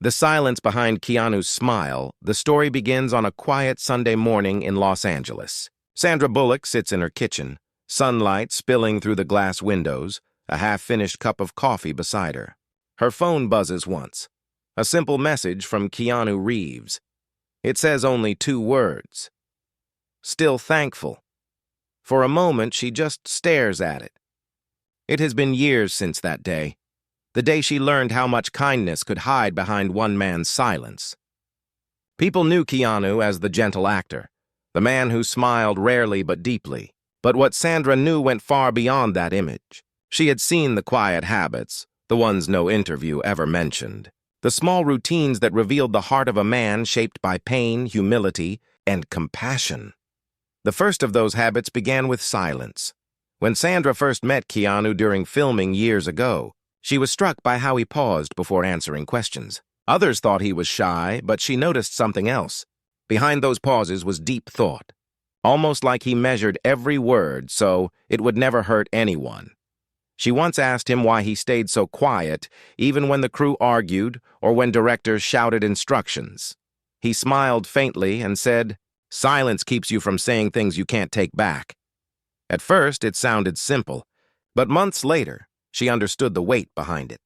The silence behind Keanu's smile, the story begins on a quiet Sunday morning in Los Angeles. Sandra Bullock sits in her kitchen, sunlight spilling through the glass windows, a half-finished cup of coffee beside her. Her phone buzzes once. A simple message from Keanu Reeves. It says only 2 words. Still thankful. For a moment, she just stares at it. It has been years since that day. The day she learned how much kindness could hide behind one man's silence. People knew Keanu as the gentle actor, the man who smiled rarely but deeply. But what Sandra knew went far beyond that image. She had seen the quiet habits, the ones no interview ever mentioned. The small routines that revealed the heart of a man shaped by pain, humility, and compassion. The first of those habits began with silence. When Sandra first met Keanu during filming years ago, she was struck by how he paused before answering questions. Others thought he was shy, but she noticed something else. Behind those pauses was deep thought, almost like he measured every word so it would never hurt anyone. She once asked him why he stayed so quiet, even when the crew argued or when directors shouted instructions. He smiled faintly and said, "Silence keeps you from saying things you can't take back." At first, it sounded simple, but months later, she understood the weight behind it.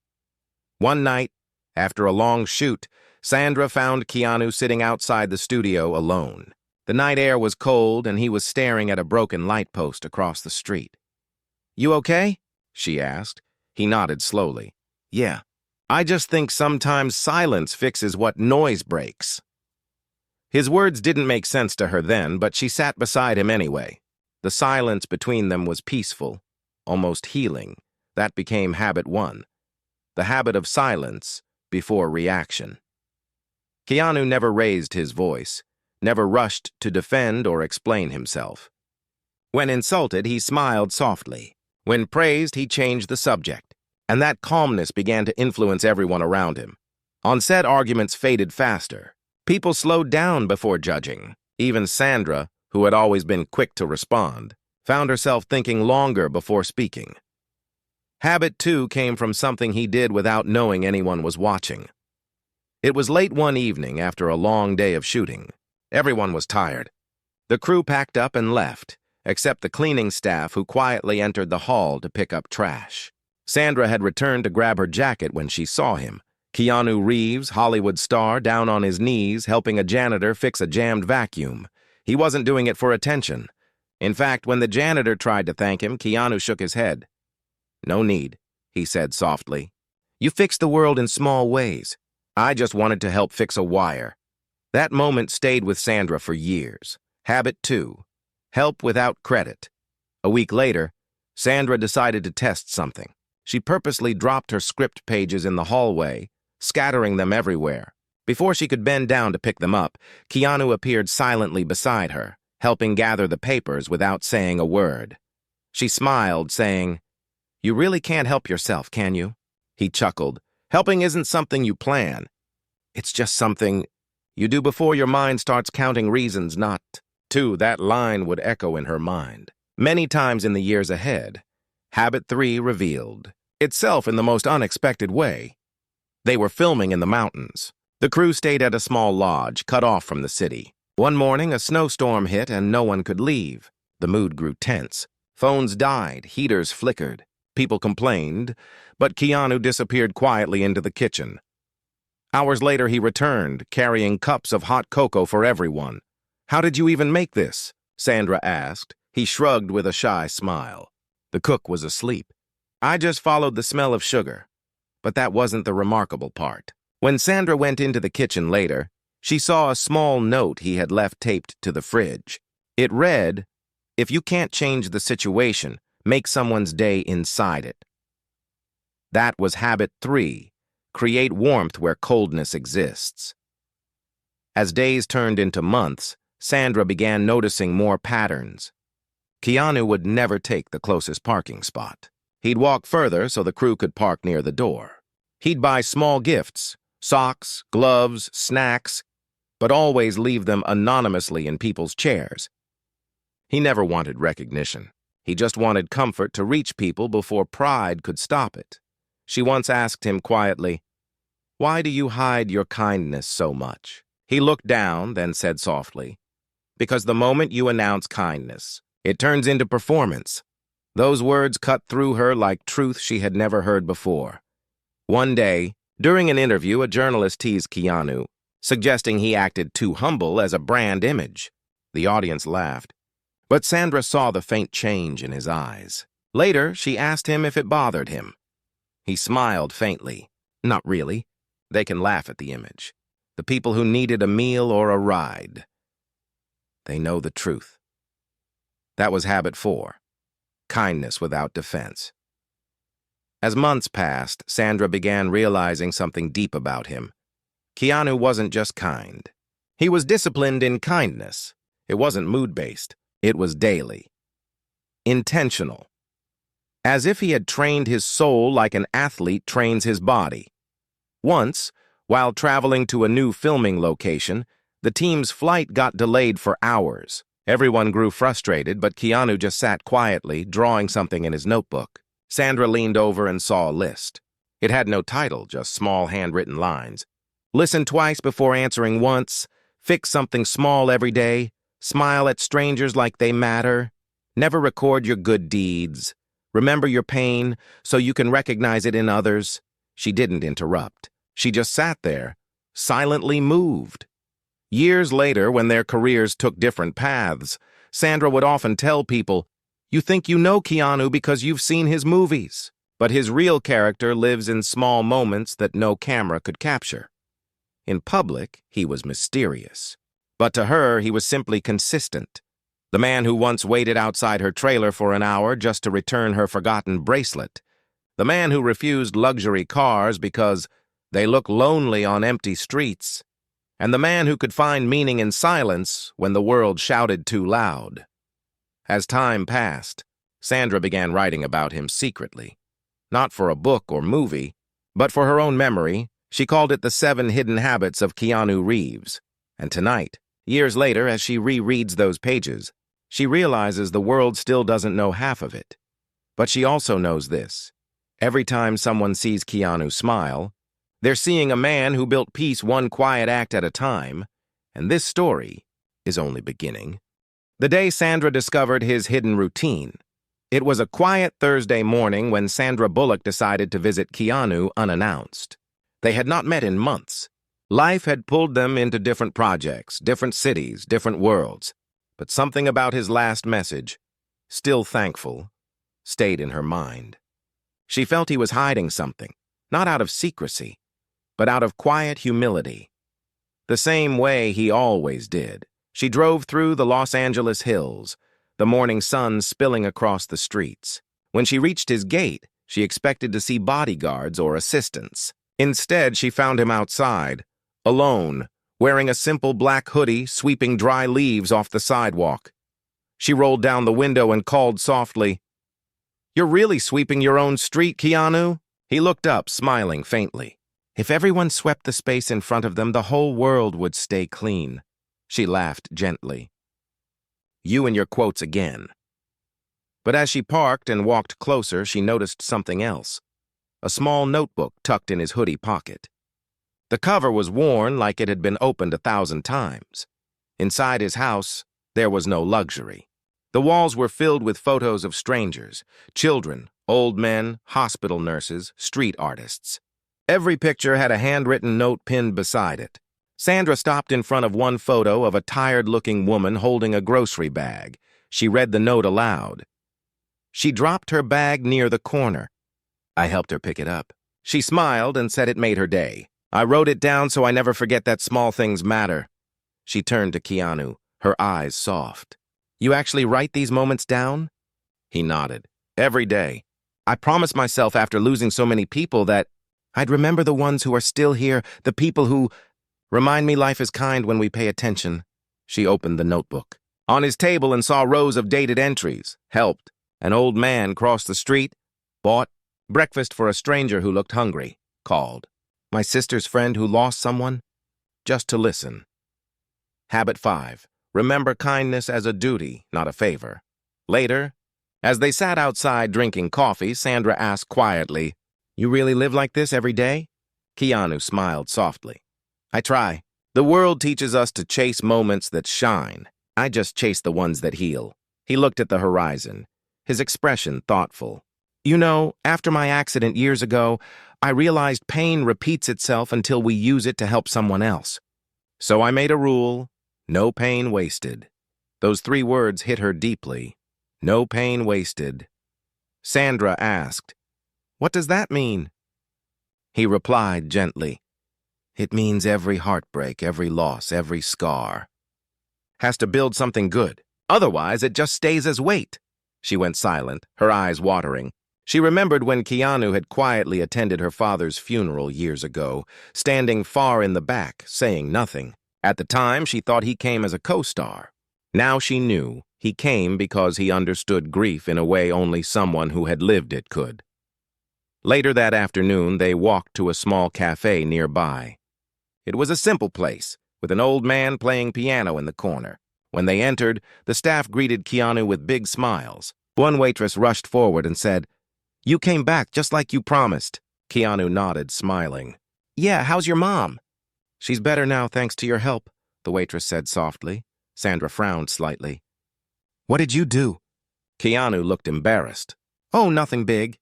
One night, after a long shoot, Sandra found Keanu sitting outside the studio alone. The night air was cold, and he was staring at a broken light post across the street. "You okay?" she asked. He nodded slowly. "Yeah. I just think sometimes silence fixes what noise breaks." His words didn't make sense to her then, but she sat beside him anyway. The silence between them was peaceful, almost healing. That became habit 1, the habit of silence before reaction. Keanu never raised his voice, never rushed to defend or explain himself. When insulted, he smiled softly. When praised, he changed the subject, and that calmness began to influence everyone around him. On set, arguments faded faster. People slowed down before judging. Even Sandra, who had always been quick to respond, found herself thinking longer before speaking. Habit 2 came from something he did without knowing anyone was watching. It was late one evening after a long day of shooting. Everyone was tired. The crew packed up and left, except the cleaning staff who quietly entered the hall to pick up trash. Sandra had returned to grab her jacket when she saw him. Keanu Reeves, Hollywood star, down on his knees helping a janitor fix a jammed vacuum. He wasn't doing it for attention. In fact, when the janitor tried to thank him, Keanu shook his head. "No need," he said softly. "You fix the world in small ways. I just wanted to help fix a wire." That moment stayed with Sandra for years. Habit 2. Help without credit. A week later, Sandra decided to test something. She purposely dropped her script pages in the hallway, scattering them everywhere. Before she could bend down to pick them up, Keanu appeared silently beside her, helping gather the papers without saying a word. She smiled, saying, "You really can't help yourself, can you?" He chuckled. "Helping isn't something you plan. It's just something you do before your mind starts counting reasons not to." That line would echo in her mind many times in the years ahead. Habit 3 revealed itself in the most unexpected way. They were filming in the mountains. The crew stayed at a small lodge, cut off from the city. One morning, a snowstorm hit and no one could leave. The mood grew tense. Phones died, heaters flickered. People complained, but Keanu disappeared quietly into the kitchen. Hours later, he returned, carrying cups of hot cocoa for everyone. "How did you even make this?" Sandra asked. He shrugged with a shy smile. The cook was asleep. "I just followed the smell of sugar." But that wasn't the remarkable part. When Sandra went into the kitchen later, she saw a small note he had left taped to the fridge. It read, "If you can't change the situation, make someone's day inside it." That was habit 3, create warmth where coldness exists. As days turned into months, Sandra began noticing more patterns. Keanu would never take the closest parking spot. He'd walk further so the crew could park near the door. He'd buy small gifts, socks, gloves, snacks, but always leave them anonymously in people's chairs. He never wanted recognition. He just wanted comfort to reach people before pride could stop it. She once asked him quietly, Why do you hide your kindness so much? He looked down, then said softly, because the moment you announce kindness, it turns into performance. Those words cut through her like truth she had never heard before. One day, during an interview, a journalist teased Keanu, suggesting he acted too humble as a brand image. The audience laughed, but Sandra saw the faint change in his eyes. Later, she asked him if it bothered him. He smiled faintly. Not really. They can laugh at the image. The people who needed a meal or a ride. They know the truth. That was habit 4. Kindness without defense. As months passed, Sandra began realizing something deep about him. Keanu wasn't just kind. He was disciplined in kindness. It wasn't mood-based. It was daily. Intentional. As if he had trained his soul like an athlete trains his body. Once, while traveling to a new filming location, the team's flight got delayed for hours. Everyone grew frustrated, but Keanu just sat quietly, drawing something in his notebook. Sandra leaned over and saw a list. It had no title, just small handwritten lines. Listen twice before answering once. Fix something small every day. Smile at strangers like they matter. Never record your good deeds. Remember your pain so you can recognize it in others. She didn't interrupt. She just sat there, silently moved. Years later, when their careers took different paths, Sandra would often tell people, "You think you know Keanu because you've seen his movies." But his real character lives in small moments that no camera could capture. In public, he was mysterious. But to her, he was simply consistent. The man who once waited outside her trailer for an hour just to return her forgotten bracelet. The man who refused luxury cars because they look lonely on empty streets. And the man who could find meaning in silence when the world shouted too loud. As time passed, Sandra began writing about him secretly. Not for a book or movie, but for her own memory. She called it The 7 Hidden Habits of Keanu Reeves. And tonight, years later, as she rereads those pages, she realizes the world still doesn't know half of it. But she also knows this. Every time someone sees Keanu smile, they're seeing a man who built peace one quiet act at a time, and this story is only beginning. The day Sandra discovered his hidden routine. It was a quiet Thursday morning when Sandra Bullock decided to visit Keanu unannounced. They had not met in months. Life had pulled them into different projects, different cities, different worlds. But something about his last message, "Still thankful," stayed in her mind. She felt he was hiding something, not out of secrecy, but out of quiet humility. The same way he always did. She drove through the Los Angeles hills, the morning sun spilling across the streets. When she reached his gate, she expected to see bodyguards or assistants. Instead, she found him outside, alone, wearing a simple black hoodie, sweeping dry leaves off the sidewalk. She rolled down the window and called softly, "You're really sweeping your own street, Keanu?" He looked up, smiling faintly. If everyone swept the space in front of them, the whole world would stay clean. She laughed gently. "You and your quotes again." But as she parked and walked closer, she noticed something else. A small notebook tucked in his hoodie pocket. The cover was worn like it had been opened 1,000 times. Inside his house, there was no luxury. The walls were filled with photos of strangers, children, old men, hospital nurses, street artists. Every picture had a handwritten note pinned beside it. Sandra stopped in front of one photo of a tired-looking woman holding a grocery bag. She read the note aloud. She dropped her bag near the corner. I helped her pick it up. She smiled and said it made her day. I wrote it down so I never forget that small things matter. She turned to Keanu, her eyes soft. You actually write these moments down? He nodded. Every day. I promised myself after losing so many people that I'd remember the ones who are still here, the people who remind me life is kind when we pay attention. She opened the notebook. On his table and saw rows of dated entries. Helped. An old man crossed the street. Bought. Breakfast for a stranger who looked hungry. Called. My sister's friend who lost someone. Just to listen. Habit 5. Remember kindness as a duty, not a favor. Later, as they sat outside drinking coffee, Sandra asked quietly, You really live like this every day? Keanu smiled softly. I try. The world teaches us to chase moments that shine. I just chase the ones that heal. He looked at the horizon, his expression thoughtful. You know, after my accident years ago, I realized pain repeats itself until we use it to help someone else. So I made a rule, no pain wasted. Those 3 words hit her deeply. No pain wasted. Sandra asked, "What does that mean?" He replied gently, "It means every heartbreak, every loss, every scar has to build something good. Otherwise, it just stays as weight." She went silent, her eyes watering. She remembered when Keanu had quietly attended her father's funeral years ago, standing far in the back, saying nothing. At the time, she thought he came as a co-star. Now she knew he came because he understood grief in a way only someone who had lived it could. Later that afternoon, they walked to a small cafe nearby. It was a simple place, with an old man playing piano in the corner. When they entered, the staff greeted Keanu with big smiles. One waitress rushed forward and said, "You came back just like you promised." Keanu nodded, smiling. "Yeah, how's your mom?" "She's better now, thanks to your help," the waitress said softly. Sandra frowned slightly. "What did you do?" Keanu looked embarrassed. "Oh, nothing big.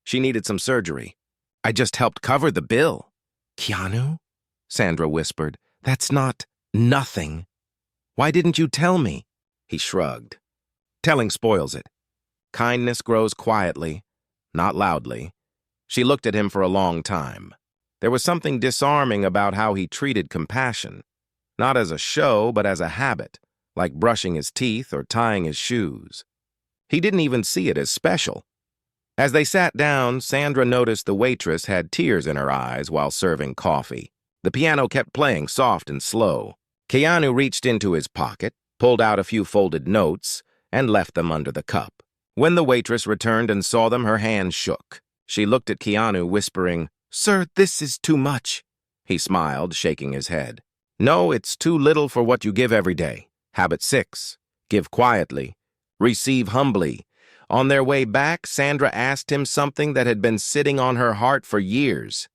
She needed some surgery. I just helped cover the bill." "Keanu?" Sandra whispered. "That's not nothing. Why didn't you tell me?" He shrugged. "Telling spoils it. Kindness grows quietly, not loudly." She looked at him for a long time. There was something disarming about how he treated compassion, not as a show, but as a habit, like brushing his teeth or tying his shoes. He didn't even see it as special. As they sat down, Sandra noticed the waitress had tears in her eyes while serving coffee. The piano kept playing soft and slow. Keanu reached into his pocket, pulled out a few folded notes, and left them under the cup. When the waitress returned and saw them, her hand shook. She looked at Keanu, whispering, "Sir, this is too much." He smiled, shaking his head. "No, it's too little for what you give every day. Habit 6. Give quietly. Receive humbly." On their way back, Sandra asked him something that had been sitting on her heart for years.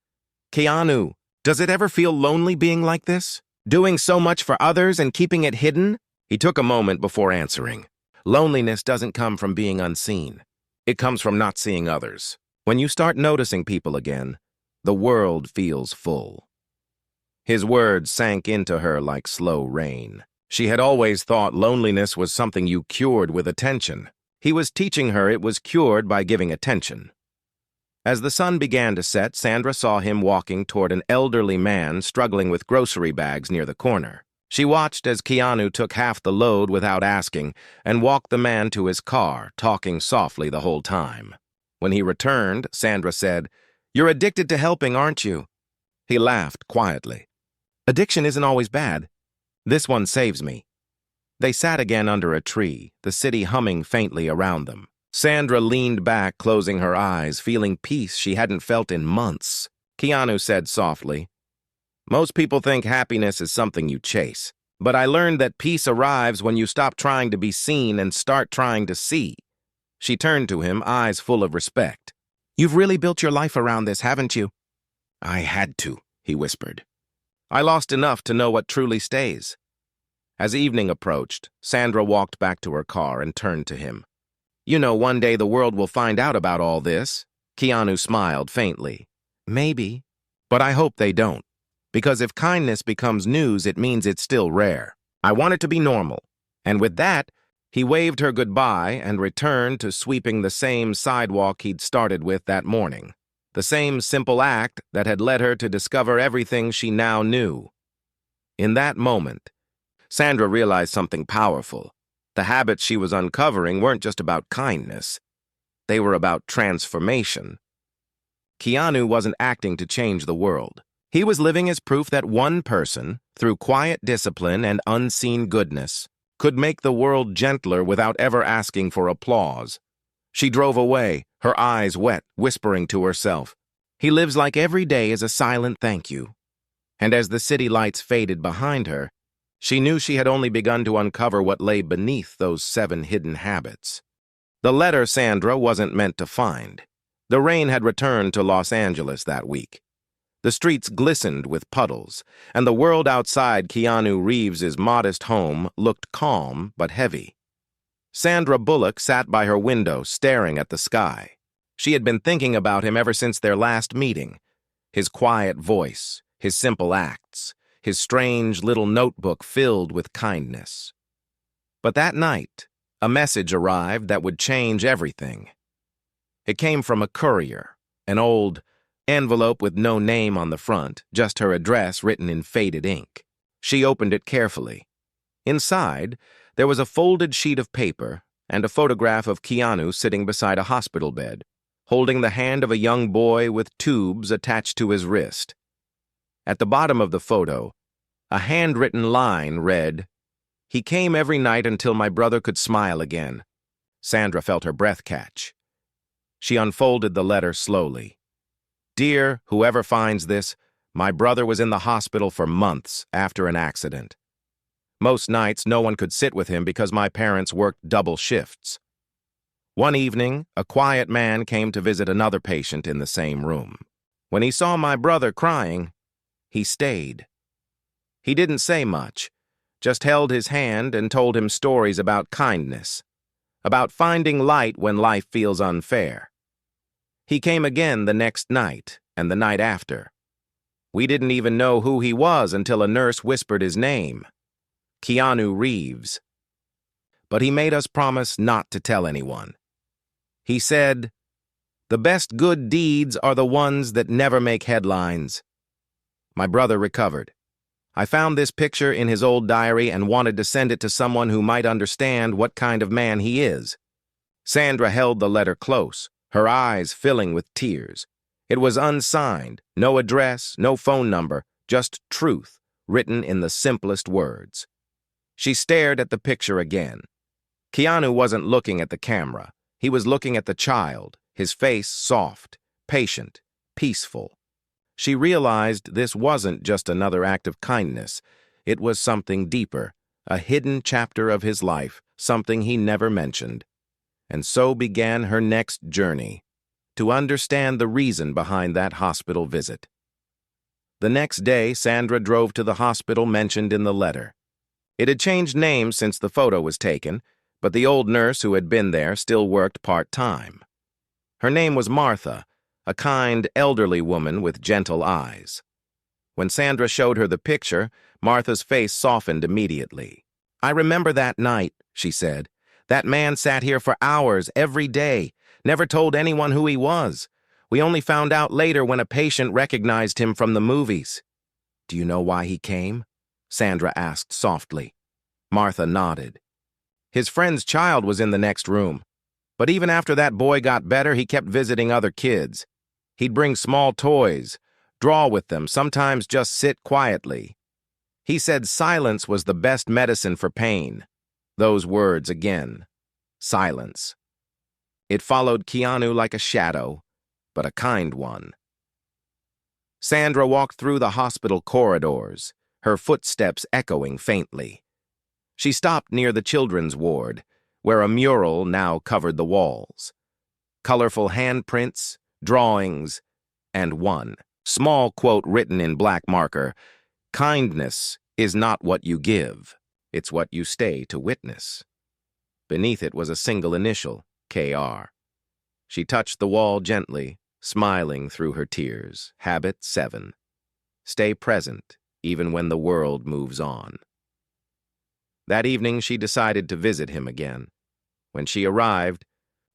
"Keanu, does it ever feel lonely being like this? Doing so much for others and keeping it hidden?" He took a moment before answering. "Loneliness doesn't come from being unseen. It comes from not seeing others. When you start noticing people again, the world feels full." His words sank into her like slow rain. She had always thought loneliness was something you cured with attention. He was teaching her it was cured by giving attention. As the sun began to set, Sandra saw him walking toward an elderly man struggling with grocery bags near the corner. She watched as Keanu took half the load without asking and walked the man to his car, talking softly the whole time. When he returned, Sandra said, "You're addicted to helping, aren't you?" He laughed quietly. "Addiction isn't always bad. This one saves me." They sat again under a tree, the city humming faintly around them. Sandra leaned back, closing her eyes, feeling peace she hadn't felt in months. Keanu said softly, "Most people think happiness is something you chase, but I learned that peace arrives when you stop trying to be seen and start trying to see." She turned to him, eyes full of respect. "You've really built your life around this, haven't you?" "I had to," he whispered. "I lost enough to know what truly stays." As evening approached, Sandra walked back to her car and turned to him. "You know, one day the world will find out about all this." Keanu smiled faintly. "Maybe, but I hope they don't. Because if kindness becomes news, it means it's still rare. I want it to be normal." And with that, he waved her goodbye and returned to sweeping the same sidewalk he'd started with that morning. The same simple act that had led her to discover everything she now knew. In that moment, Sandra realized something powerful. The habits she was uncovering weren't just about kindness. They were about transformation. Keanu wasn't acting to change the world. He was living as proof that one person, through quiet discipline and unseen goodness, could make the world gentler without ever asking for applause. She drove away, her eyes wet, whispering to herself, "He lives like every day is a silent thank you." And as the city lights faded behind her, she knew she had only begun to uncover what lay beneath those 7 hidden habits. The letter Sandra wasn't meant to find. The rain had returned to Los Angeles that week. The streets glistened with puddles, and the world outside Keanu Reeves's modest home looked calm but heavy. Sandra Bullock sat by her window staring at the sky. She had been thinking about him ever since their last meeting. His quiet voice, his simple acts, his strange little notebook filled with kindness. But that night, a message arrived that would change everything. It came from a courier, an old envelope with no name on the front, just her address written in faded ink. She opened it carefully. Inside, there was a folded sheet of paper and a photograph of Keanu sitting beside a hospital bed, holding the hand of a young boy with tubes attached to his wrist. At the bottom of the photo, a handwritten line read, "He came every night until my brother could smile again." Sandra felt her breath catch. She unfolded the letter slowly. "Dear whoever finds this, my brother was in the hospital for months after an accident. Most nights no one could sit with him because my parents worked double shifts. One evening, a quiet man came to visit another patient in the same room. When he saw my brother crying, he stayed. He didn't say much, just held his hand and told him stories about kindness, about finding light when life feels unfair. He came again the next night and the night after. We didn't even know who he was until a nurse whispered his name, Keanu Reeves. But he made us promise not to tell anyone. He said, 'The best good deeds are the ones that never make headlines.' My brother recovered. I found this picture in his old diary and wanted to send it to someone who might understand what kind of man he is." Sandra held the letter close, her eyes filling with tears. It was unsigned, no address, no phone number, just truth, written in the simplest words. She stared at the picture again. Keanu wasn't looking at the camera. He was looking at the child, his face soft, patient, peaceful. She realized this wasn't just another act of kindness. It was something deeper, a hidden chapter of his life, something he never mentioned. And so began her next journey, to understand the reason behind that hospital visit. The next day, Sandra drove to the hospital mentioned in the letter. It had changed names since the photo was taken, but the old nurse who had been there still worked part-time. Her name was Martha, a kind, elderly woman with gentle eyes. When Sandra showed her the picture, Martha's face softened immediately. "I remember that night," she said. "That man sat here for hours every day, never told anyone who he was. We only found out later when a patient recognized him from the movies." "Do you know why he came?" Sandra asked softly. Martha nodded. "His friend's child was in the next room. But even after that boy got better, he kept visiting other kids. He'd bring small toys, draw with them, sometimes just sit quietly. He said silence was the best medicine for pain." Those words again. Silence. It followed Keanu like a shadow, but a kind one. Sandra walked through the hospital corridors, her footsteps echoing faintly. She stopped near the children's ward, where a mural now covered the walls. Colorful handprints, drawings, and one small quote written in black marker, "Kindness is not what you give, it's what you stay to witness." Beneath it was a single initial, KR. She touched the wall gently, smiling through her tears. Habit 7. Stay present, even when the world moves on. That evening, she decided to visit him again. When she arrived,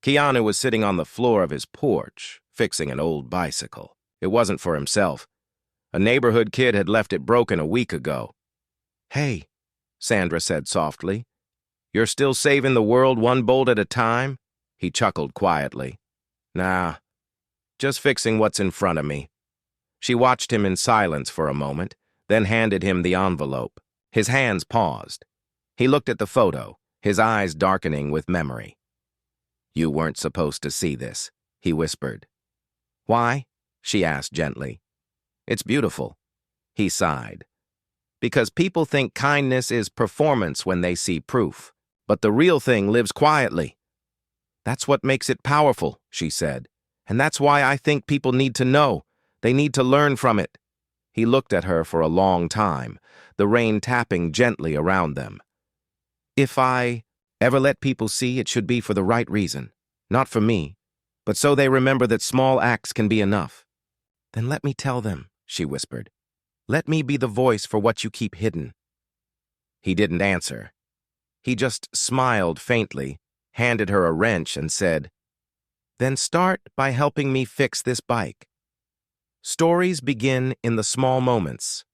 Keanu was sitting on the floor of his porch, fixing an old bicycle. It wasn't for himself. A neighborhood kid had left it broken a week ago. "Hey," Sandra said softly. "You're still saving the world one bolt at a time?" He chuckled quietly. "Nah, just fixing what's in front of me." She watched him in silence for a moment, then handed him the envelope. His hands paused. He looked at the photo, his eyes darkening with memory. "You weren't supposed to see this," he whispered. "Why?" she asked gently. "It's beautiful." He sighed. "Because people think kindness is performance when they see proof, but the real thing lives quietly. That's what makes it powerful," she said. "And that's why I think people need to know. They need to learn from it." He looked at her for a long time, the rain tapping gently around them. "If I ever let people see, it should be for the right reason. Not for me, but so they remember that small acts can be enough." "Then let me tell them," she whispered. "Let me be the voice for what you keep hidden." He didn't answer. He just smiled faintly, handed her a wrench, and said, "Then start by helping me fix this bike." Stories begin in the small moments.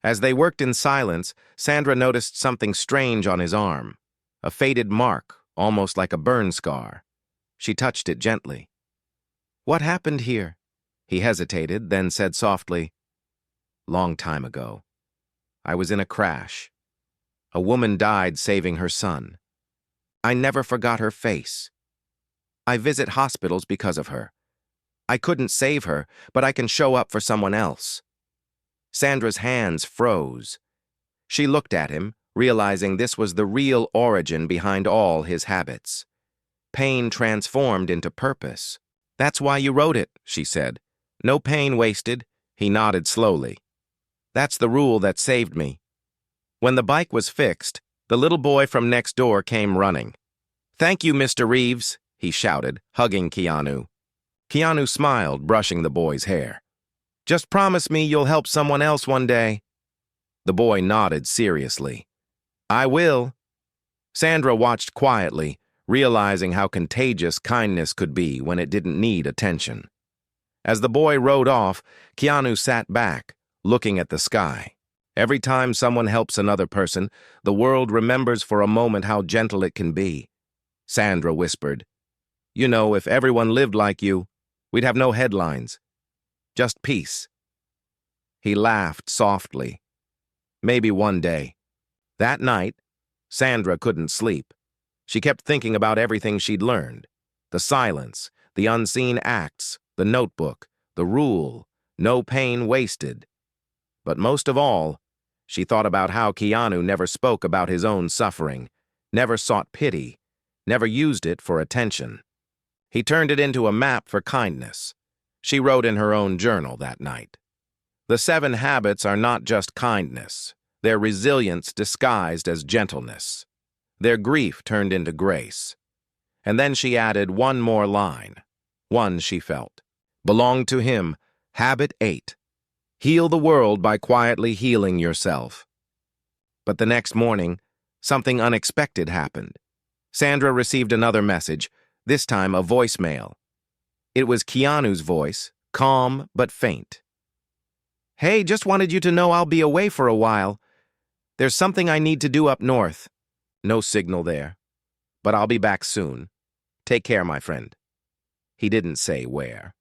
As they worked in silence, Sandra noticed something strange on his arm, a faded mark, almost like a burn scar. She touched it gently. "What happened here?" He hesitated, then said softly, "Long time ago. I was in a crash. A woman died saving her son. I never forgot her face. I visit hospitals because of her. I couldn't save her, but I can show up for someone else." Sandra's hands froze. She looked at him, realizing this was the real origin behind all his habits. Pain transformed into purpose. "That's why you wrote it," she said. "No pain wasted." He nodded slowly. "That's the rule that saved me." When the bike was fixed, the little boy from next door came running. "Thank you, Mr. Reeves," he shouted, hugging Keanu. Keanu smiled, brushing the boy's hair. "Just promise me you'll help someone else one day." The boy nodded seriously. "I will." Sandra watched quietly, realizing how contagious kindness could be when it didn't need attention. As the boy rode off, Keanu sat back, looking at the sky. Every time someone helps another person, the world remembers for a moment how gentle it can be. Sandra whispered, "You know, if everyone lived like you, we'd have no headlines. Just peace." He laughed softly. "Maybe one day." That night, Sandra couldn't sleep. She kept thinking about everything she'd learned. The silence, the unseen acts, the notebook, the rule, no pain wasted. But most of all, she thought about how Keanu never spoke about his own suffering, never sought pity, never used it for attention. He turned it into a map for kindness. She wrote in her own journal that night. The 7 habits are not just kindness. They're resilience disguised as gentleness. Their grief turned into grace. And then she added one more line, one she felt belonged to him. Habit 8. Heal the world by quietly healing yourself. But the next morning, something unexpected happened. Sandra received another message, this time a voicemail. It was Keanu's voice, calm but faint. "Hey, just wanted you to know I'll be away for a while. There's something I need to do up north." No signal there. "But I'll be back soon. Take care, my friend." He didn't say where.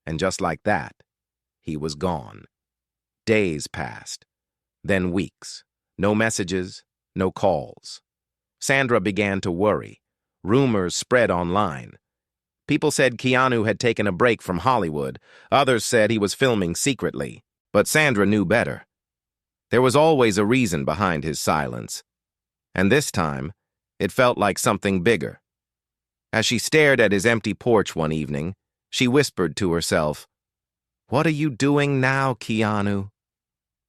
And just like that, he was gone. Days passed, then weeks. No messages, no calls. Sandra began to worry. Rumors spread online. People said Keanu had taken a break from Hollywood. Others said he was filming secretly. But Sandra knew better. There was always a reason behind his silence. And this time, it felt like something bigger. As she stared at his empty porch one evening, she whispered to herself, "What are you doing now, Keanu?"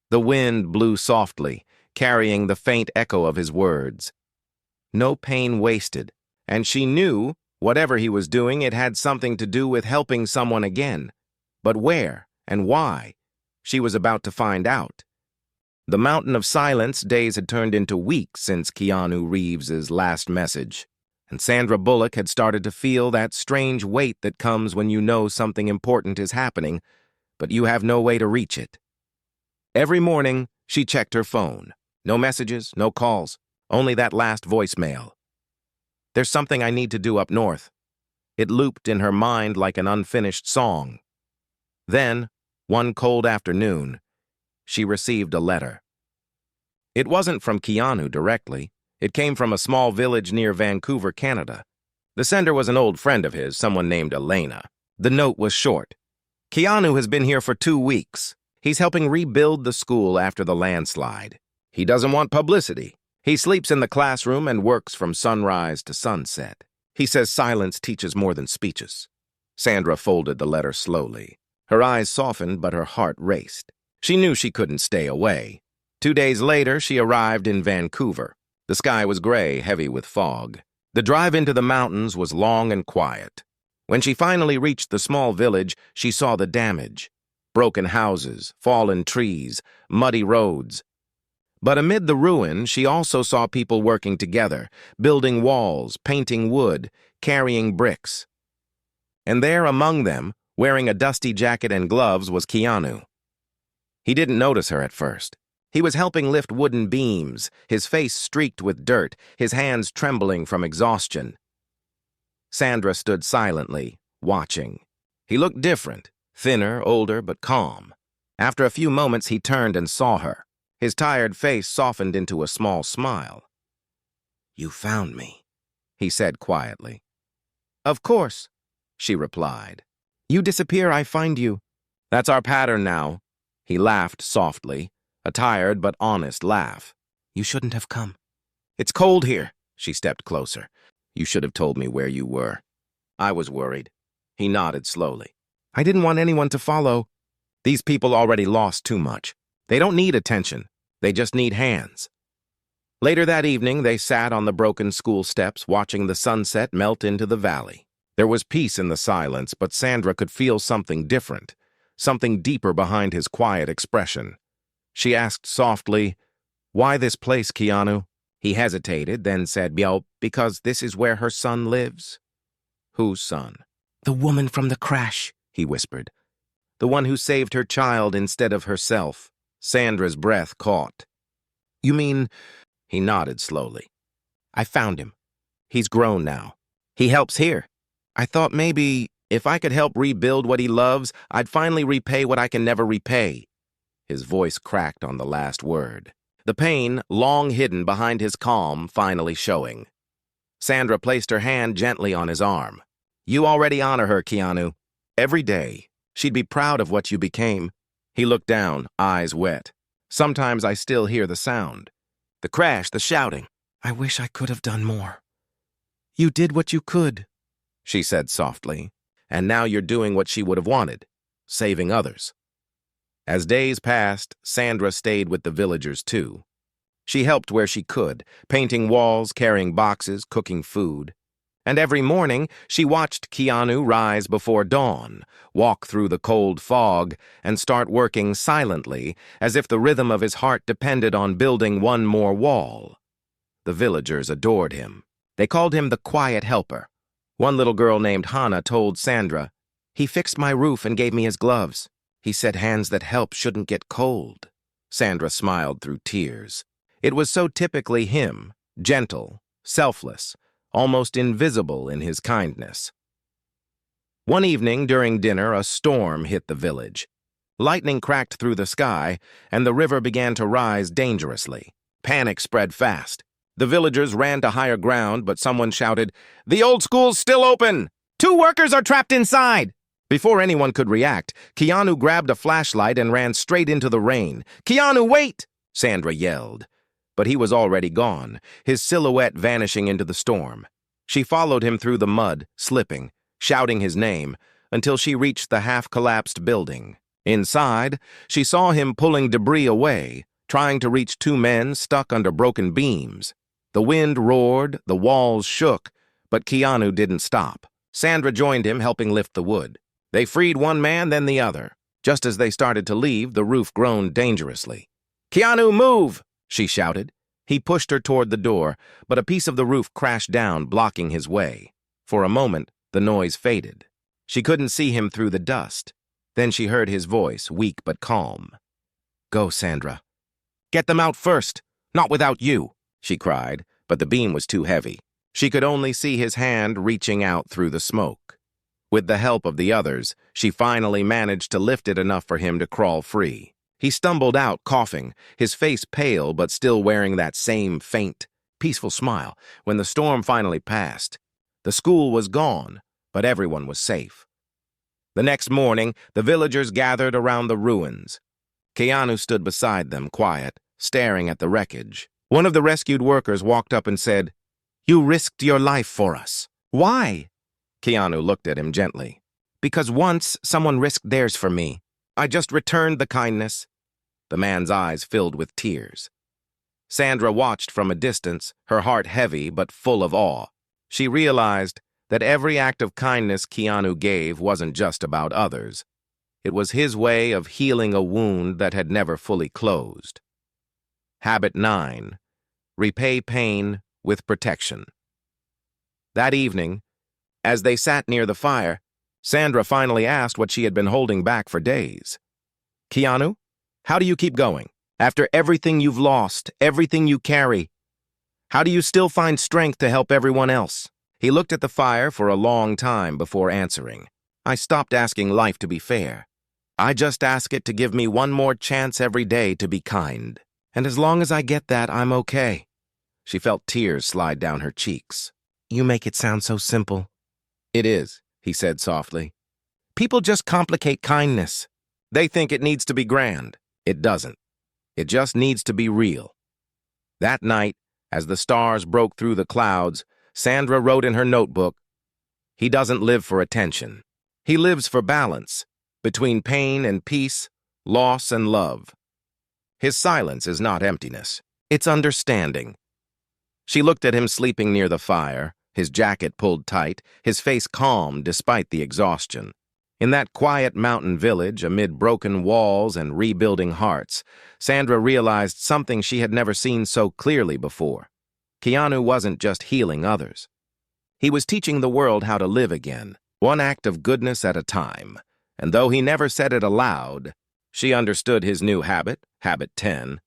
The wind blew softly, carrying the faint echo of his words. No pain wasted, and she knew, whatever he was doing, it had something to do with helping someone again. But where and why? She was about to find out. The mountain of silence days had turned into weeks since Keanu Reeves's last message, and Sandra Bullock had started to feel that strange weight that comes when you know something important is happening, but you have no way to reach it. Every morning, she checked her phone. No messages, no calls, only that last voicemail. "There's something I need to do up north." It looped in her mind like an unfinished song. Then, one cold afternoon, she received a letter. It wasn't from Keanu directly. It came from a small village near Vancouver, Canada. The sender was an old friend of his, someone named Elena. The note was short. "Keanu has been here for 2 weeks. He's helping rebuild the school after the landslide. He doesn't want publicity. He sleeps in the classroom and works from sunrise to sunset. He says silence teaches more than speeches." Sandra folded the letter slowly. Her eyes softened, but her heart raced. She knew she couldn't stay away. 2 days later, she arrived in Vancouver. The sky was gray, heavy with fog. The drive into the mountains was long and quiet. When she finally reached the small village, she saw the damage. Broken houses, fallen trees, muddy roads. But amid the ruin, she also saw people working together, building walls, painting wood, carrying bricks. And there among them, wearing a dusty jacket and gloves, was Keanu. He didn't notice her at first. He was helping lift wooden beams, his face streaked with dirt, his hands trembling from exhaustion. Sandra stood silently, watching. He looked different, thinner, older, but calm. After a few moments, he turned and saw her. His tired face softened into a small smile. "You found me," he said quietly. "Of course," she replied. "You disappear, I find you. That's our pattern now." He laughed softly, a tired but honest laugh. "You shouldn't have come." "It's cold here." She stepped closer. "You should have told me where you were." "I was worried." He nodded slowly. "I didn't want anyone to follow. These people already lost too much. They don't need attention. They just need hands." Later that evening, they sat on the broken school steps, watching the sunset melt into the valley. There was peace in the silence, but Sandra could feel something different, something deeper behind his quiet expression. She asked softly, "Why this place, Keanu?" He hesitated, then said, "Because this is where her son lives." "Whose son?" "The woman from the crash," he whispered. "The one who saved her child instead of herself." Sandra's breath caught. "You mean—" He nodded slowly. "I found him. He's grown now. He helps here. I thought maybe if I could help rebuild what he loves, I'd finally repay what I can never repay." His voice cracked on the last word, the pain, long hidden behind his calm, finally showing. Sandra placed her hand gently on his arm. "You already honor her, Keanu. Every day. She'd be proud of what you became." He looked down, eyes wet. "Sometimes I still hear the sound. The crash, the shouting. I wish I could have done more." "You did what you could," she said softly. "And now you're doing what she would have wanted, saving others." As days passed, Sandra stayed with the villagers too. She helped where she could, painting walls, carrying boxes, cooking food. And every morning, she watched Keanu rise before dawn, walk through the cold fog, and start working silently, as if the rhythm of his heart depended on building one more wall. The villagers adored him. They called him the Quiet Helper. One little girl named Hannah told Sandra, "He fixed my roof and gave me his gloves. He said hands that help shouldn't get cold." Sandra smiled through tears. It was so typically him, gentle, selfless, almost invisible in his kindness. One evening during dinner, a storm hit the village. Lightning cracked through the sky, and the river began to rise dangerously. Panic spread fast. The villagers ran to higher ground, but someone shouted, "The old school's still open! 2 workers are trapped inside!" Before anyone could react, Keanu grabbed a flashlight and ran straight into the rain. "Keanu, wait!" Sandra yelled. But he was already gone, his silhouette vanishing into the storm. She followed him through the mud, slipping, shouting his name, until she reached the half-collapsed building. Inside, she saw him pulling debris away, trying to reach 2 men stuck under broken beams. The wind roared, the walls shook, but Keanu didn't stop. Sandra joined him, helping lift the wood. They freed one man, then the other. Just as they started to leave, the roof groaned dangerously. "Keanu, move!" she shouted. He pushed her toward the door, but a piece of the roof crashed down, blocking his way. For a moment, the noise faded. She couldn't see him through the dust. Then she heard his voice, weak but calm. "Go, Sandra. Get them out first. Not without you," she cried, but the beam was too heavy. She could only see his hand reaching out through the smoke. With the help of the others, she finally managed to lift it enough for him to crawl free. He stumbled out, coughing, his face pale but still wearing that same faint, peaceful smile. When the storm finally passed, the school was gone, but everyone was safe. The next morning, the villagers gathered around the ruins. Keanu stood beside them, quiet, staring at the wreckage. One of the rescued workers walked up and said, "You risked your life for us." "Why?" Keanu looked at him gently. "Because once someone risked theirs for me. I just returned the kindness. The man's eyes filled with tears. Sandra watched from a distance, her heart heavy but full of awe. She realized that every act of kindness Keanu gave wasn't just about others. It was his way of healing a wound that had never fully closed. Habit 9. Repay pain with protection. That evening, as they sat near the fire, Sandra finally asked what she had been holding back for days. "Keanu, how do you keep going? After everything you've lost, everything you carry, how do you still find strength to help everyone else?" He looked at the fire for a long time before answering. "I stopped asking life to be fair. I just ask it to give me one more chance every day to be kind. And as long as I get that, I'm okay." She felt tears slide down her cheeks. "You make it sound so simple." "It is," he said softly. "People just complicate kindness. They think it needs to be grand. It doesn't. It just needs to be real." That night, as the stars broke through the clouds, Sandra wrote in her notebook, "He doesn't live for attention. He lives for balance, between pain and peace, loss and love. His silence is not emptiness. It's understanding." She looked at him sleeping near the fire, his jacket pulled tight, his face calm despite the exhaustion. In that quiet mountain village, amid broken walls and rebuilding hearts, Sandra realized something she had never seen so clearly before. Keanu wasn't just healing others. He was teaching the world how to live again, one act of goodness at a time. And though he never said it aloud, she understood his new habit, habit 10.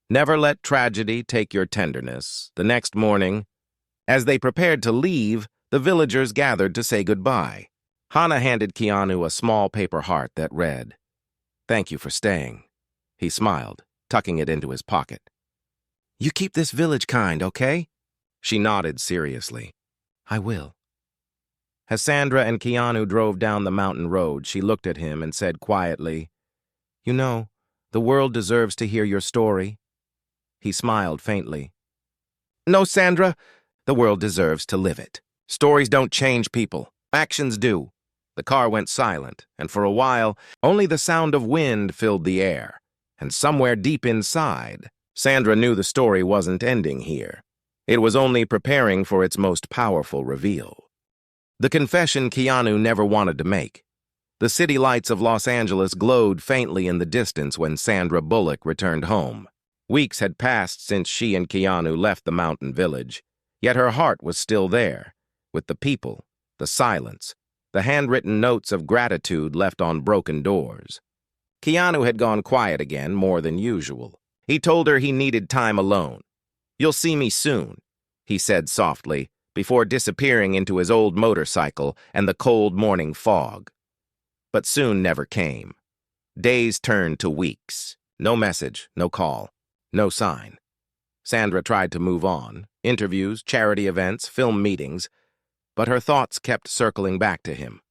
Never let tragedy take your tenderness. The next morning, as they prepared to leave, the villagers gathered to say goodbye. Hannah handed Keanu a small paper heart that read, "Thank you for staying." He smiled, tucking it into his pocket. "You keep this village kind, okay?" She nodded seriously. "I will." As Sandra and Keanu drove down the mountain road, she looked at him and said quietly, "You know, the world deserves to hear your story." He smiled faintly. "No, Sandra, the world deserves to live it. Stories don't change people. Actions do." The car went silent, and for a while, only the sound of wind filled the air. And somewhere deep inside, Sandra knew the story wasn't ending here. It was only preparing for its most powerful reveal. The confession Keanu never wanted to make. The city lights of Los Angeles glowed faintly in the distance when Sandra Bullock returned home. Weeks had passed since she and Keanu left the mountain village, yet her heart was still there, with the people, the silence, the handwritten notes of gratitude left on broken doors. Keanu had gone quiet again, more than usual. He told her he needed time alone. "You'll see me soon," he said softly, before disappearing into his old motorcycle and the cold morning fog. But soon never came. Days turned to weeks. No message, no call, no sign. Sandra tried to move on. Interviews, charity events, film meetings. But her thoughts kept circling back to him.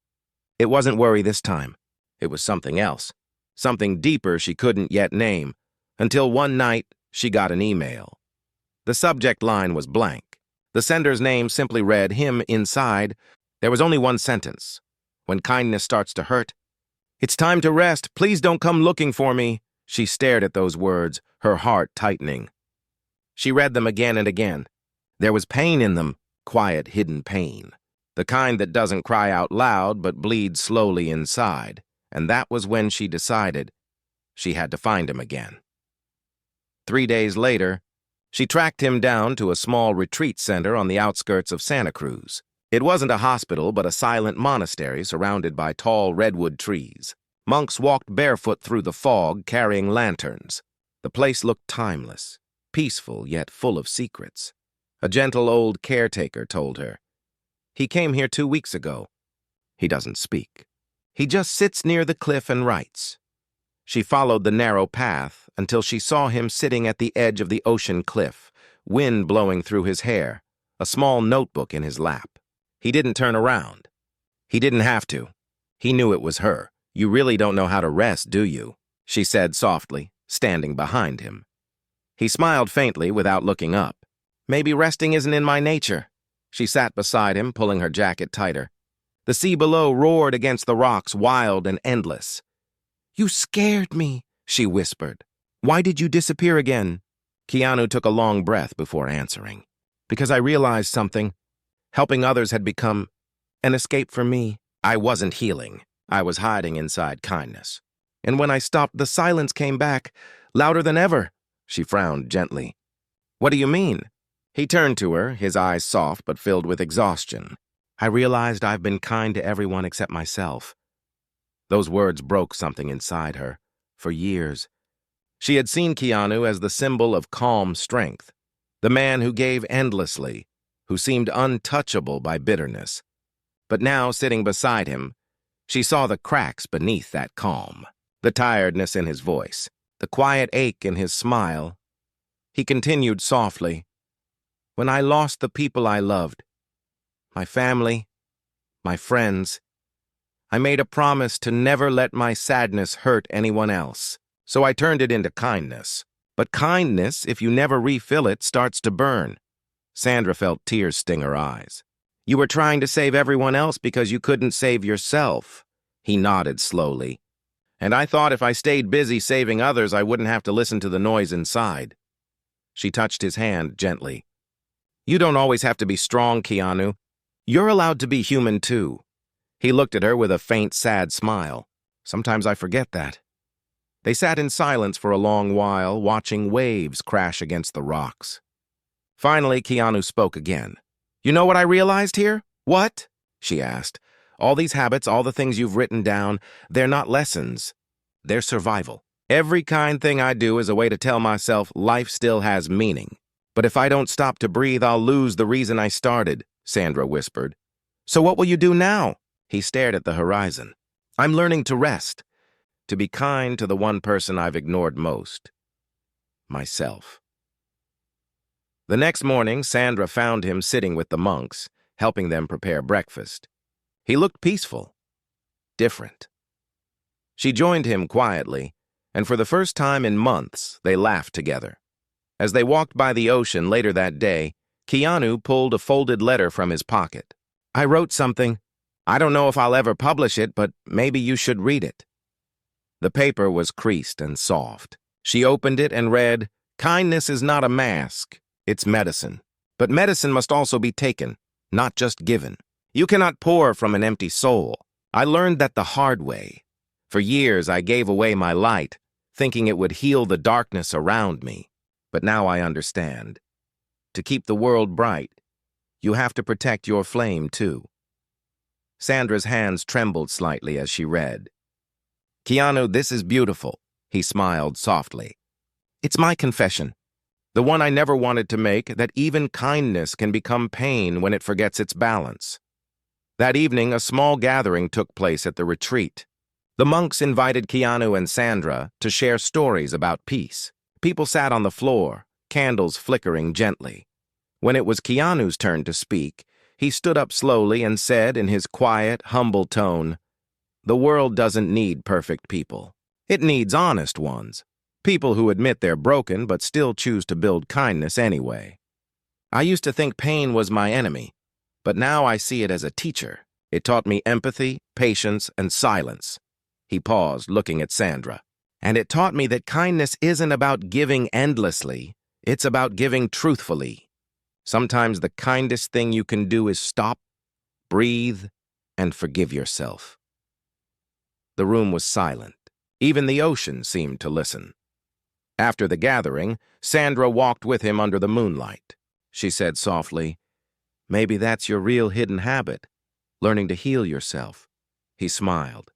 It wasn't worry this time. It was something else. Something deeper she couldn't yet name. Until one night, she got an email. The subject line was blank. The sender's name simply read, "Him inside." There was only one sentence. "When kindness starts to hurt, it's time to rest. Please don't come looking for me." She stared at those words, her heart tightening. She read them again and again. There was pain in them, quiet, hidden pain. The kind that doesn't cry out loud but bleeds slowly inside. And that was when she decided she had to find him again. 3 days later, she tracked him down to a small retreat center on the outskirts of Santa Cruz. It wasn't a hospital, but a silent monastery surrounded by tall redwood trees. Monks walked barefoot through the fog, carrying lanterns. The place looked timeless, peaceful yet full of secrets. A gentle old caretaker told her, "He came here 2 weeks ago. He doesn't speak. He just sits near the cliff and writes." She followed the narrow path until she saw him sitting at the edge of the ocean cliff, wind blowing through his hair, a small notebook in his lap. He didn't turn around. He didn't have to. He knew it was her. "You really don't know how to rest, do you?" she said softly, standing behind him. He smiled faintly without looking up. "Maybe resting isn't in my nature." She sat beside him, pulling her jacket tighter. The sea below roared against the rocks, wild and endless. "You scared me," she whispered. Why did you disappear again? Keanu took a long breath before answering. Because I realized something. Helping others had become an escape for me. I wasn't healing. I was hiding inside kindness. And when I stopped, the silence came back, louder than ever. She frowned gently. What do you mean? He turned to her, his eyes soft but filled with exhaustion. I realized I've been kind to everyone except myself. Those words broke something inside her. For years, she had seen Keanu as the symbol of calm strength, the man who gave endlessly, who seemed untouchable by bitterness. But now, sitting beside him, she saw the cracks beneath that calm, the tiredness in his voice, the quiet ache in his smile. He continued softly, When I lost the people I loved, my family, my friends, I made a promise to never let my sadness hurt anyone else. So I turned it into kindness. But kindness, if you never refill it, starts to burn. Sandra felt tears sting her eyes. You were trying to save everyone else because you couldn't save yourself. He nodded slowly. And I thought if I stayed busy saving others, I wouldn't have to listen to the noise inside. She touched his hand gently. You don't always have to be strong, Keanu. You're allowed to be human too. He looked at her with a faint, sad smile. Sometimes I forget that. They sat in silence for a long while, watching waves crash against the rocks. Finally, Keanu spoke again. You know what I realized here? What? She asked. All these habits, all the things you've written down, they're not lessons. They're survival. Every kind thing I do is a way to tell myself life still has meaning. But if I don't stop to breathe, I'll lose the reason I started, Sandra whispered. So what will you do now? He stared at the horizon. I'm learning to rest, to be kind to the one person I've ignored most, myself. The next morning, Sandra found him sitting with the monks, helping them prepare breakfast. He looked peaceful, different. She joined him quietly, and for the first time in months, they laughed together. As they walked by the ocean later that day, Keanu pulled a folded letter from his pocket. I wrote something. I don't know if I'll ever publish it, but maybe you should read it. The paper was creased and soft. She opened it and read, Kindness is not a mask, it's medicine. But medicine must also be taken, not just given. You cannot pour from an empty soul. I learned that the hard way. For years, I gave away my light, thinking it would heal the darkness around me. But now I understand. To keep the world bright, you have to protect your flame too. Sandra's hands trembled slightly as she read. Keanu, this is beautiful, he smiled softly. It's my confession, the one I never wanted to make, that even kindness can become pain when it forgets its balance. That evening, a small gathering took place at the retreat. The monks invited Keanu and Sandra to share stories about peace. People sat on the floor, candles flickering gently. When it was Keanu's turn to speak, he stood up slowly and said in his quiet, humble tone, The world doesn't need perfect people. It needs honest ones. People who admit they're broken but still choose to build kindness anyway. I used to think pain was my enemy, but now I see it as a teacher. It taught me empathy, patience, and silence. He paused, looking at Sandra. And it taught me that kindness isn't about giving endlessly. It's about giving truthfully. Sometimes the kindest thing you can do is stop, breathe, and forgive yourself. The room was silent. Even the ocean seemed to listen. After the gathering, Sandra walked with him under the moonlight. She said softly, Maybe that's your real hidden habit, learning to heal yourself. He smiled.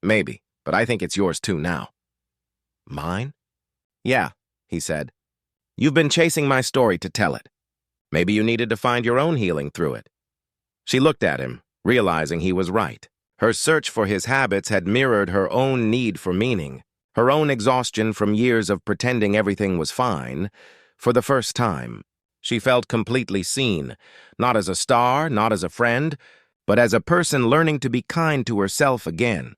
Maybe, but I think it's yours too now. Mine? Yeah, he said. You've been chasing my story to tell it. Maybe you needed to find your own healing through it. She looked at him, realizing he was right. Her search for his habits had mirrored her own need for meaning, her own exhaustion from years of pretending everything was fine. For the first time, she felt completely seen, not as a star, not as a friend, but as a person learning to be kind to herself again.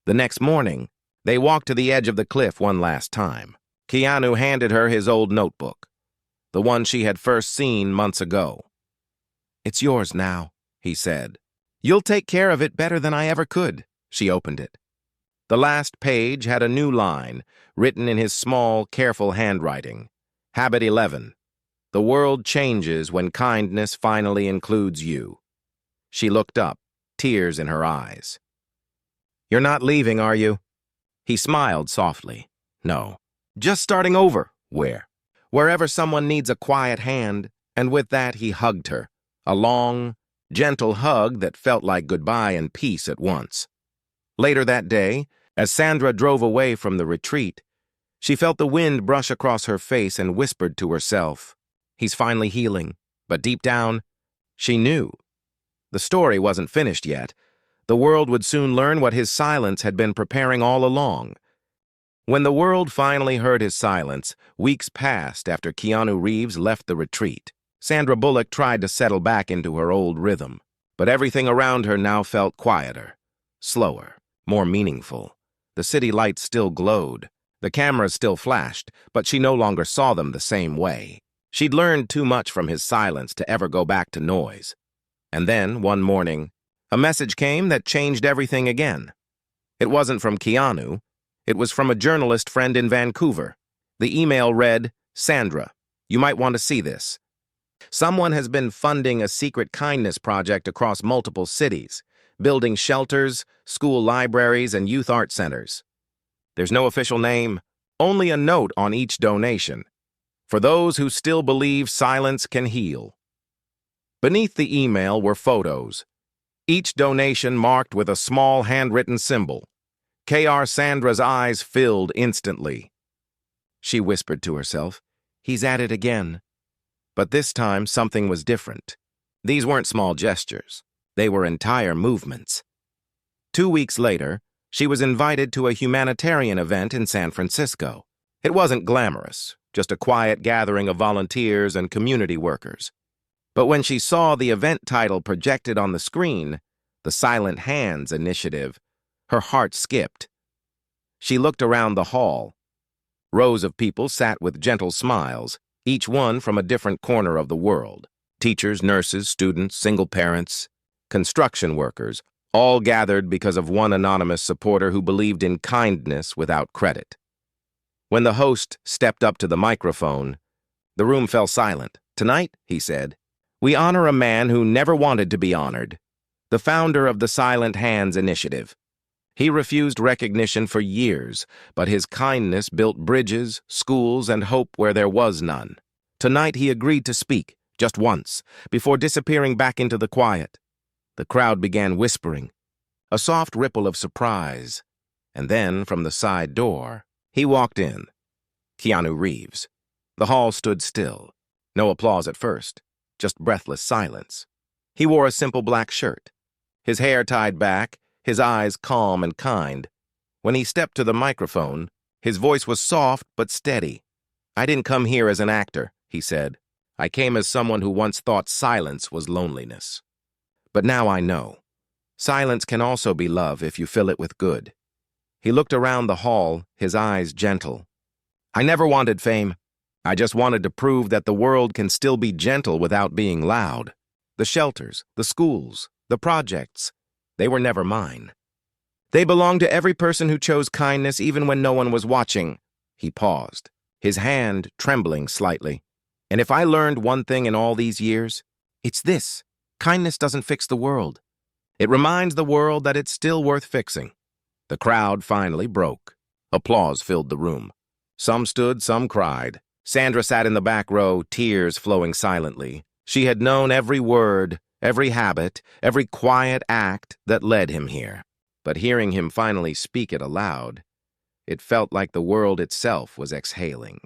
The next morning, they walked to the edge of the cliff one last time. Keanu handed her his old notebook, the one she had first seen months ago. It's yours now, he said. You'll take care of it better than I ever could. She opened it. The last page had a new line, written in his small, careful handwriting. Habit 11. The world changes when kindness finally includes you. She looked up, tears in her eyes. You're not leaving, are you? He smiled softly. No. Just starting over. Where? Wherever someone needs a quiet hand, and with that he hugged her. A long, gentle hug that felt like goodbye and peace at once. Later that day, as Sandra drove away from the retreat, she felt the wind brush across her face and whispered to herself, he's finally healing. But deep down, she knew. The story wasn't finished yet. The world would soon learn what his silence had been preparing all along. When the world finally heard his silence, weeks passed after Keanu Reeves left the retreat. Sandra Bullock tried to settle back into her old rhythm, but everything around her now felt quieter, slower, more meaningful. The city lights still glowed. The cameras still flashed, but she no longer saw them the same way. She'd learned too much from his silence to ever go back to noise. And then, one morning, a message came that changed everything again. It wasn't from Keanu. It was from a journalist friend in Vancouver. The email read, Sandra, you might want to see this. Someone has been funding a secret kindness project across multiple cities, building shelters, school libraries, and youth art centers. There's no official name, only a note on each donation. For those who still believe silence can heal. Beneath the email were photos, each donation marked with a small handwritten symbol. K.R. Sandra's eyes filled instantly. She whispered to herself, he's at it again. But this time something was different. These weren't small gestures. They were entire movements. 2 weeks later, she was invited to a humanitarian event in San Francisco. It wasn't glamorous, just a quiet gathering of volunteers and community workers. But when she saw the event title projected on the screen, the Silent Hands Initiative, her heart skipped. She looked around the hall. Rows of people sat with gentle smiles, each one from a different corner of the world. Teachers, nurses, students, single parents, construction workers, all gathered because of one anonymous supporter who believed in kindness without credit. When the host stepped up to the microphone, the room fell silent. Tonight, he said, we honor a man who never wanted to be honored, the founder of the Silent Hands Initiative. He refused recognition for years, but his kindness built bridges, schools, and hope where there was none. Tonight he agreed to speak, just once, before disappearing back into the quiet. The crowd began whispering, a soft ripple of surprise, and then, from the side door, he walked in. Keanu Reeves. The hall stood still. No applause at first, just breathless silence. He wore a simple black shirt, his hair tied back, his eyes calm and kind. When he stepped to the microphone, his voice was soft but steady. I didn't come here as an actor, he said. I came as someone who once thought silence was loneliness. But now I know. Silence can also be love if you fill it with good. He looked around the hall, his eyes gentle. I never wanted fame. I just wanted to prove that the world can still be gentle without being loud. The shelters, the schools, the projects, they were never mine. They belonged to every person who chose kindness even when no one was watching. He paused, his hand trembling slightly. And if I learned one thing in all these years, it's this. Kindness doesn't fix the world. It reminds the world that it's still worth fixing. The crowd finally broke. Applause filled the room. Some stood, some cried. Sandra sat in the back row, tears flowing silently. She had known every word, every habit, every quiet act that led him here. But hearing him finally speak it aloud, it felt like the world itself was exhaling.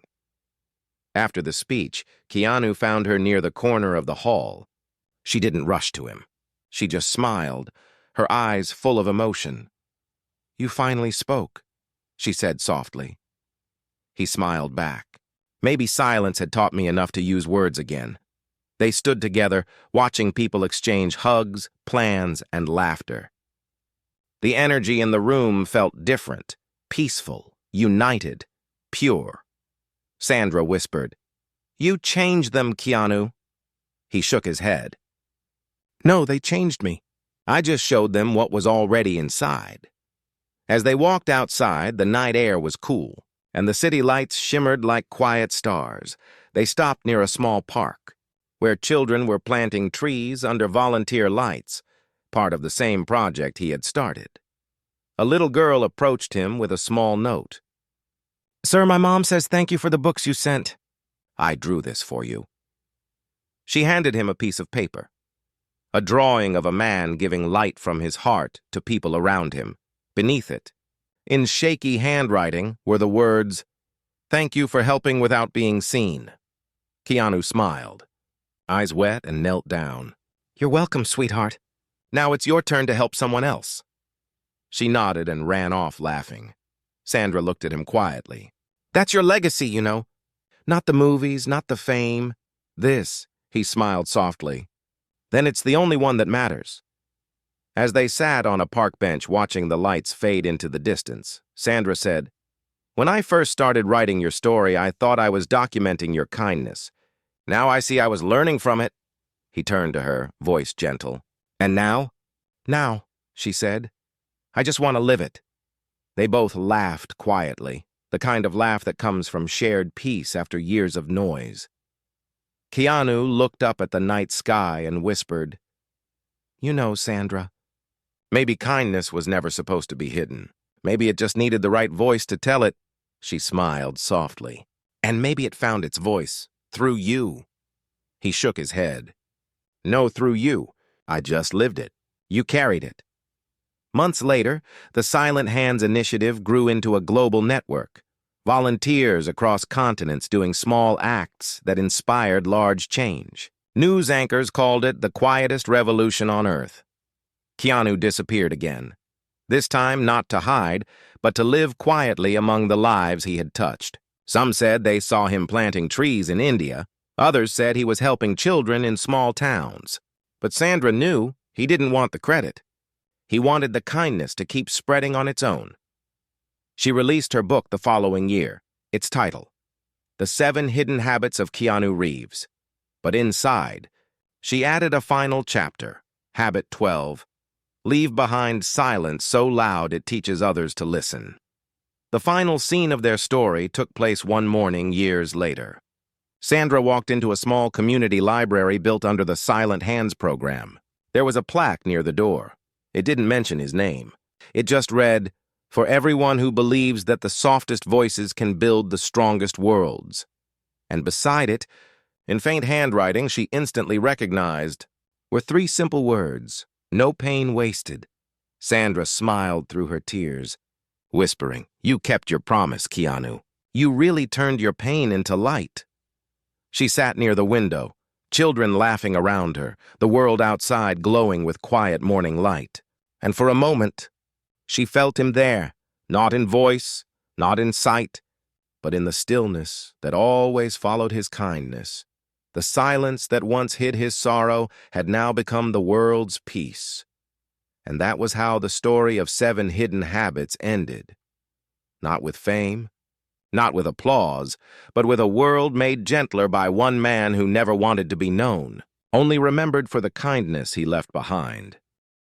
After the speech, Keanu found her near the corner of the hall. She didn't rush to him. She just smiled, her eyes full of emotion. You finally spoke, she said softly. He smiled back. Maybe silence had taught me enough to use words again. They stood together, watching people exchange hugs, plans, and laughter. The energy in the room felt different, peaceful, united, pure. Sandra whispered, You changed them, Keanu. He shook his head. No, they changed me. I just showed them what was already inside. As they walked outside, the night air was cool, and the city lights shimmered like quiet stars. They stopped near a small park, where children were planting trees under volunteer lights, part of the same project he had started. A little girl approached him with a small note. "Sir, my mom says thank you for the books you sent. I drew this for you." She handed him a piece of paper, a drawing of a man giving light from his heart to people around him. Beneath it, in shaky handwriting, were the words, "Thank you for helping without being seen." Keanu smiled, eyes wet, and knelt down. "You're welcome, sweetheart. Now it's your turn to help someone else." She nodded and ran off laughing. Sandra looked at him quietly. "That's your legacy, you know. Not the movies, not the fame. This," he smiled softly. "Then it's the only one that matters." As they sat on a park bench watching the lights fade into the distance, Sandra said, "When I first started writing your story, I thought I was documenting your kindness. Now I see I was learning from it." He turned to her, voice gentle. "And now?" "Now," she said, "I just want to live it." They both laughed quietly, the kind of laugh that comes from shared peace after years of noise. Keanu looked up at the night sky and whispered, "You know, Sandra, maybe kindness was never supposed to be hidden. Maybe it just needed the right voice to tell it." She smiled softly. "And maybe it found its voice through you." He shook his head. "No, through you. I just lived it. You carried it." Months later, the Silent Hands Initiative grew into a global network. Volunteers across continents doing small acts that inspired large change. News anchors called it the quietest revolution on Earth. Keanu disappeared again. This time not to hide, but to live quietly among the lives he had touched. Some said they saw him planting trees in India. Others said he was helping children in small towns. But Sandra knew he didn't want the credit. He wanted the kindness to keep spreading on its own. She released her book the following year. Its title, The 7 Hidden Habits of Keanu Reeves. But inside, she added a final chapter, Habit 12, Leave behind silence so loud it teaches others to listen. The final scene of their story took place one morning years later. Sandra walked into a small community library built under the Silent Hands program. There was a plaque near the door. It didn't mention his name. It just read, "For everyone who believes that the softest voices can build the strongest worlds." And beside it, in faint handwriting she instantly recognized, were 3 simple words, "No pain wasted." Sandra smiled through her tears, whispering, "You kept your promise, Keanu. You really turned your pain into light." She sat near the window, children laughing around her, the world outside glowing with quiet morning light. And for a moment, she felt him there, not in voice, not in sight, but in the stillness that always followed his kindness. The silence that once hid his sorrow had now become the world's peace. And that was how the story of 7 hidden habits ended. Not with fame, not with applause, but with a world made gentler by one man who never wanted to be known, only remembered for the kindness he left behind.